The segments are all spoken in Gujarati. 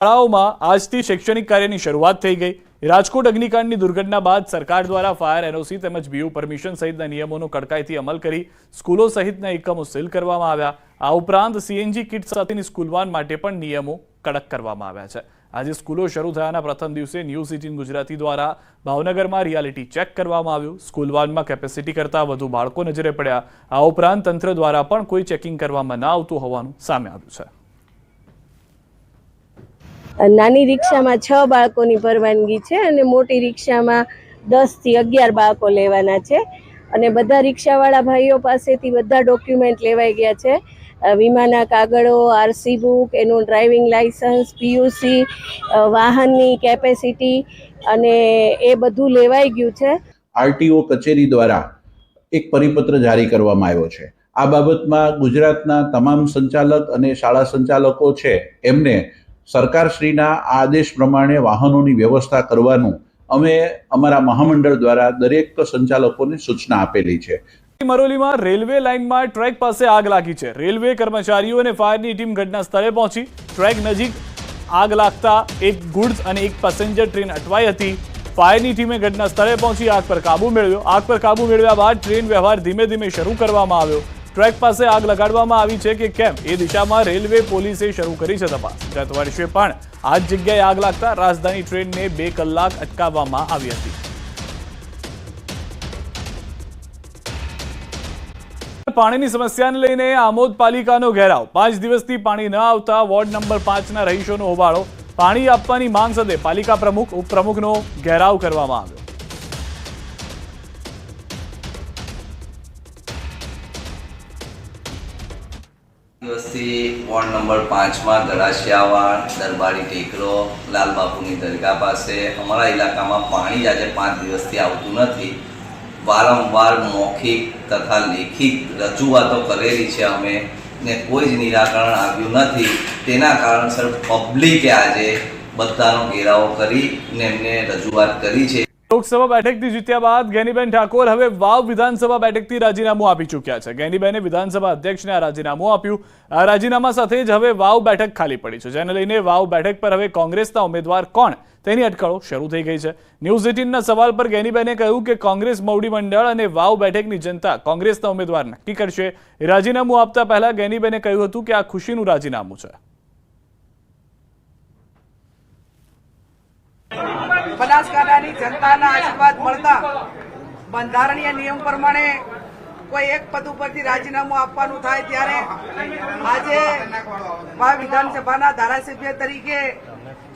શાળાઓમાં આજથી શૈક્ષણિક કાર્યની શરૂઆત થઈ ગઈ। રાજકોટ અગ્નિકાંડની દુર્ઘટના બાદ સરકાર દ્વારા ફાયર એનઓસી તેમજ બીયુ પરમિશન સહિતના નિયમોનો કડકાઈથી અમલ કરી સ્કૂલો સહિતના એકમો સીલ કરવામાં આવ્યા। આ ઉપરાંત સીએનજી કિટ સાથેની સ્કૂલ વાન માટે પણ નિયમો કડક કરવામાં આવ્યા છે। આજે સ્કૂલો શરૂ થયાના પ્રથમ દિવસે ન્યૂઝ 18 ગુજરાતી દ્વારા ભાવનગરમાં રિયાલિટી ચેક કરવામાં આવ્યું। સ્કૂલ વાનમાં કેપેસિટી કરતાં વધુ બાળકો નજરે પડ્યા। આ ઉપરાંત તંત્ર દ્વારા પણ કોઈ ચેકિંગ કરવામાં ન આવતું હોવાનું સામે આવ્યું છે। નાની રિક્ષામાં 6 બાળકોની પરવાનગી છે અને મોટી રિક્ષામાં 10 થી 11 બાળકો લેવાના છે અને બધા રિક્ષાવાળા ભાઈઓ પાસેથી બધા ડોક્યુમેન્ટ લેવાઈ ગયા છે। વીમાના કાગળો, આરસી બુક, એનું ડ્રાઇવિંગ લાયસન્સ, પીયુસી, વાહનની કેપેસિટી અને એ બધું લેવાઈ ગયું છે। આરટીઓ કચેરી દ્વારા એક પરિપત્ર જારી કરવામાં આવ્યો છે। આ બાબતમાં ગુજરાતના તમામ સંચાલક અને શાળા સંચાલકો છે એમને સરકારશ્રીના આદેશ પ્રમાણે વાહનોની વ્યવસ્થા કરવાનું અમે અમારા મહામંડળ દ્વારા દરેક સંચાલકોને સૂચના આપેલી છે। મરોલીમાં રેલવે લાઇનમાં ટ્રેક પાસે આગ લાગી છે। રેલવે કર્મચારીઓ અને ફાયરની ટીમ ઘટના સ્થળે પહોંચી। ટ્રેક નજીક આગ લાગતા એક ગુડ્સ અને એક પેસેન્જર ટ્રેન અટવાઈ હતી। ફાયરની ટીમે ઘટના સ્થળે પહોંચી આગ પર કાબુ મેળવ્યો। આગ પર કાબુ મેળવ્યા બાદ ટ્રેન વ્યવહાર ધીમે ધીમે શરૂ કરવામાં આવ્યો। ટ્રેક પાસે આગ લગાડવામાં આવી છે કે કેમ એ દિશામાં રેલવે પોલીસે શરૂ કરી છે તપાસ। ગત વર્ષે પણ આ જ જગ્યાએ આગ લાગતા રાજધાની ટ્રેનને 2 કલાક અટકાવવામાં આવી હતી। પાણીની સમસ્યાને લઈને આમોદ પાલિકાનો ઘેરાવ। 5 દિવસથી પાણી ન આવતા વોર્ડ નંબર 5ના રહીશોનો હોબાળો। પાણી આપવાની માંગ સાથે પાલિકા પ્રમુખ ઉપપ્રમુખનો ઘેરાવ કરવામાં આવ્યો। દિવસથી વોર્ડ નંબર 5માં ગળાશિયાવાડ, દરબારી ટેકરો, લાલબાપુની દરગાહ પાસે અમારા ઇલાકામાં પાણી આજે 5 દિવસથી આવતું નથી। વારંવાર મૌખિક તથા લેખિત રજૂઆતો કરેલી છે અમે ને કોઈ જ નિરાકરણ આવ્યું નથી। તેના કારણસર પબ્લિકે આજે બધાનો ઘેરાવો કરીને એમને રજૂઆત કરી છે। લોકસભા બેઠકથી જીત્યા બાદ ગેનીબેન ઠાકોર હવે વાવ વિધાનસભા બેઠકથી રાજીનામું આપી ચૂક્યા છે। ગેનીબેને વિધાનસભા અધ્યક્ષને આ રાજીનામું આપ્યું। આ રાજીનામા સાથે જ હવે વાવ બેઠક ખાલી પડી છે, જેને લઈને વાવ બેઠક પર હવે કોંગ્રેસના ઉમેદવાર કોણ તેની અટકળો શરૂ થઈ ગઈ છે। ન્યૂઝ 18ના સવાલ પર ગેનીબેને કહ્યું કે કોંગ્રેસ મોવડી મંડળ અને વાવ બેઠકની જનતા કોંગ્રેસના ઉમેદવાર નક્કી કરશે। રાજીનામું આપતા પહેલા ગેનીબેને કહ્યું હતું કે આ ખુશીનું રાજીનામું છે। બનાસકાંઠાની જનતાના આશીર્વાદ મળતા બંધારણીય નિયમ પ્રમાણે કોઈ એક પદ ઉપરથી રાજીનામું આપવાનું થાય ત્યારે આજે વાવ વિધાનસભાના ધારાસભ્ય તરીકે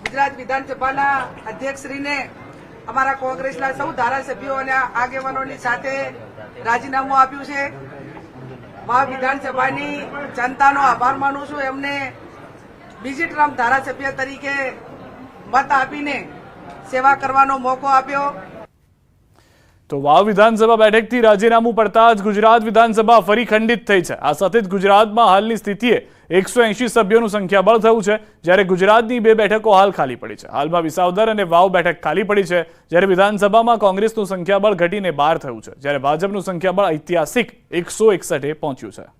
ગુજરાત વિધાનસભાના અધ્યક્ષશ્રીને અમારા કોંગ્રેસના સૌ ધારાસભ્યો અને આગેવાનોની સાથે રાજીનામું આપ્યું છે। વાવ વિધાનસભાની જનતાનો આભાર માનું છું, એમને બીજી ટર્મ ધારાસભ્ય તરીકે મત આપીને સેવા કરવાનો મોકો આપ્યો। તો વાવ વિધાનસભા બેઠકથી રાજીનામું પડતા જ ગુજરાત વિધાનસભા ફરી ખંડિત થઈ છે। આ સાથે જ ગુજરાતમાં હાલની સ્થિતિએ 180 સભ્યોનું સંખ્યાબળ થયું છે, જ્યારે ગુજરાતની 2 બેઠકો હાલ ખાલી પડી છે। હાલમાં વિસાવદર અને વાવ બેઠક ખાલી પડી છે, જ્યારે વિધાનસભામાં કોંગ્રેસનું સંખ્યાબળ ઘટીને 12 થયું છે, જ્યારે ભાજપનું સંખ્યાબળ ઐતિહાસિક 161 પહોંચ્યું છે।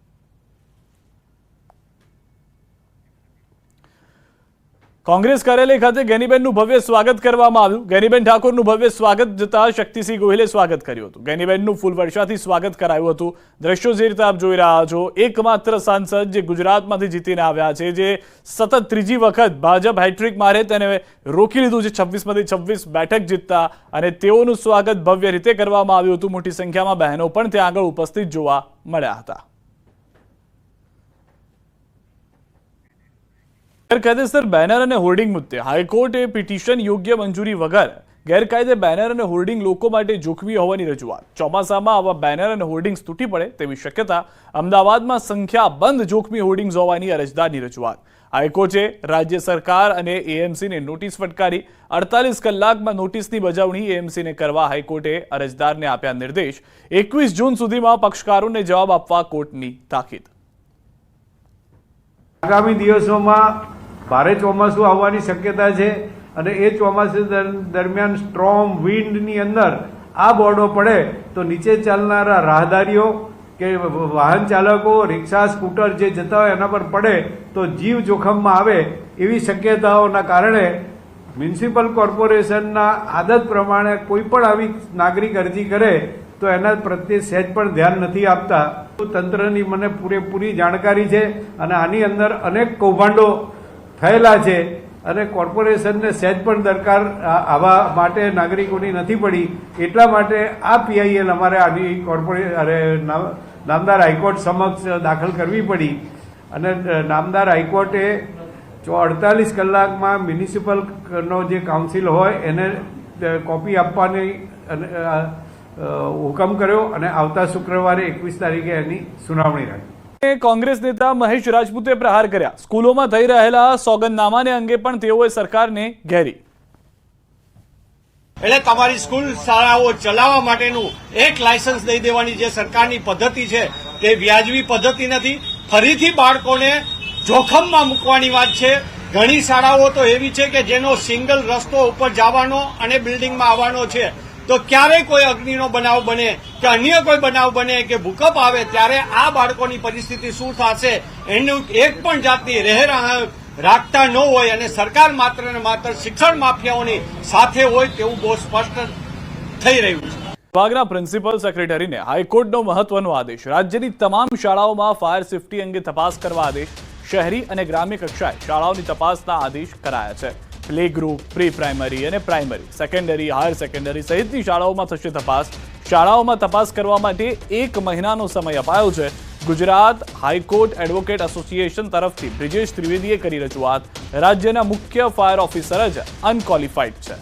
કોંગ્રેસ કાર્યાલય ખાતે ગેનીબેનનું ભવ્ય સ્વાગત કરવામાં આવ્યું। ગેનીબેન ઠાકોરનું ભવ્ય સ્વાગત જતા શક્તિસિંહ ગોહિલે સ્વાગત કર્યું હતું। ગેનીબેનનું ફૂલ વર્ષાથી સ્વાગત કરાયું હતું। દ્રશ્યો જે રીતે આપ જોઈ રહ્યા છો, એકમાત્ર સાંસદ જે ગુજરાતમાંથી જીતીને આવ્યા છે, જે સતત 3જી વખત ભાજપ હેટ્રિક મારે તેને રોકી લીધું છે 26માંથી 26 બેઠક જીતતા, અને તેઓનું સ્વાગત ભવ્ય રીતે કરવામાં આવ્યું હતું। મોટી સંખ્યામાં બહેનો પણ ત્યાં આગળ ઉપસ્થિત જોવા મળ્યા હતા। ગેરકાયદેસર બેનર અને હોર્ડિંગ મુદ્દે હાઈકોર્ટે પિટિશન યોગ્ય મંજૂરી વગર ગેરકાયદે બેનર અને હોર્ડિંગ લોકો માટે જોખમી હોવાની રજૂઆત। ચોમાસામાં આવા બેનર અને હોર્ડિંગ્સ તૂટી પડે તેવી શક્યતા। અમદાવાદમાં સંખ્યાબંધ જોખમી હોર્ડિંગ્સ હોવાની અરજદારની રજૂઆત। હાઈકોર્ટે રાજ્ય સરકાર અને એએમસીને નોટિસ ફટકારી। 48 કલાકમાં નોટિસની બજાવણી એએમસીને કરવા હાઈકોર્ટે અરજદારને આપ્યા નિર્દેશ। 21 જૂન સુધીમાં પક્ષકારોને જવાબ આપવા કોર્ટની તાકીદ। આગામી દિવસોમાં ભારે ચોમાસું આવવાની શક્યતા છે અને એ ચોમાસા દરમિયાન સ્ટ્રોમ વિન્ડની અંદર આ બોર્ડો પડે તો નીચે ચાલનારા રાહદારીઓ કે વાહન ચાલકો રિક્ષા સ્કૂટર જે જતા હોય એના પર પડે તો જીવ જોખમમાં આવે એવી શક્યતાઓના કારણે મ્યુનિસિપલ કોર્પોરેશનના આદત પ્રમાણે કોઈ પણ આવી નાગરિક અરજી કરે તો એના પ્રત્યે સહેજ પણ ધ્યાન નથી આપતા. તંત્રની મને પૂરેપૂરી જાણકારી છે અને આની અંદર અનેક કૌભાંડો થયેલા છે અને કોર્પોરેશનને સહેજ પણ દરકાર આવા માટે નાગરિકોની નથી પડી. એટલા માટે આ PIL અમારે આની નામદાર હાઈકોર્ટ સમક્ષ દાખલ કરવી પડી અને નામદાર હાઈકોર્ટે 48 કલાકમાં મ્યુનિસિપલનો જે કાઉન્સિલ હોય એને કોપી આપવાની હુકમ કર્યો અને આવતા શુક્રવારે 21 તારીખે એની સુનાવણી રાખી. કોંગ્રેસ નેતા મહેશ રાજપૂતે પ્રહાર કર્યા. સ્કૂલોમાં થઈ રહેલા સોગંદનામાને અંગે પણ તેઓએ સરકારને ઘેરી. એટલે તમારી સ્કૂલ શાળાઓ ચલાવવા માટેનું એક લાયસન્સ દઈ દેવાની જે સરકારની પદ્ધતિ છે તે વ્યાજબી પદ્ધતિ નથી. ફરીથી બાળકોને જોખમમાં મૂકવાની વાત છે. ઘણી શાળાઓ તો એવી છે કે જેનો સિંગલ રસ્તો ઉપર જવાનો અને બિલ્ડિંગમાં આવવાનો છે. તો ક્યારેય કોઈ અગ્નિનો બનાવ બને કે અન્ય કોઈ બનાવ બને કે ભૂકંપ આવે ત્યારે આ બાળકોની પરિસ્થિતિ શું થશે એનું એક પણ જાતની રહેરાહ રાખતા ન હોય અને સરકાર માત્ર ને માત્ર શિક્ષણ માફિયાઓની સાથે હોય તેવું બહુ સ્પષ્ટ થઈ રહ્યું છે. વિભાગના પ્રિન્સિપલ સેક્રેટરીને હાઈકોર્ટનો મહત્વનો આદેશ. રાજ્યની તમામ શાળાઓમાં ફાયર સેફટી અંગે તપાસ કરવા આદેશ. શહેરી અને ગ્રામ્ય કક્ષાએ શાળાઓની તપાસના આદેશ કરાયા છે. પ્લે ગ્રુપ, પ્રી પ્રાઇમરી અને પ્રાઇમરી, સેકન્ડરી, હાયર સેકન્ડરી સહિતની શાળાઓમાં થશે તપાસ. શાળાઓમાં તપાસ કરવા માટે 1 મહિનાનો સમય અપાયો છે. ગુજરાત હાઈકોર્ટ એડવોકેટ એસોસિએશન તરફથી બ્રિજેશ ત્રિવેદીએ કરી રજૂઆત. રાજ્યના મુખ્ય ફાયર ઓફિસર જ અનક્વોલિફાઈડ છે.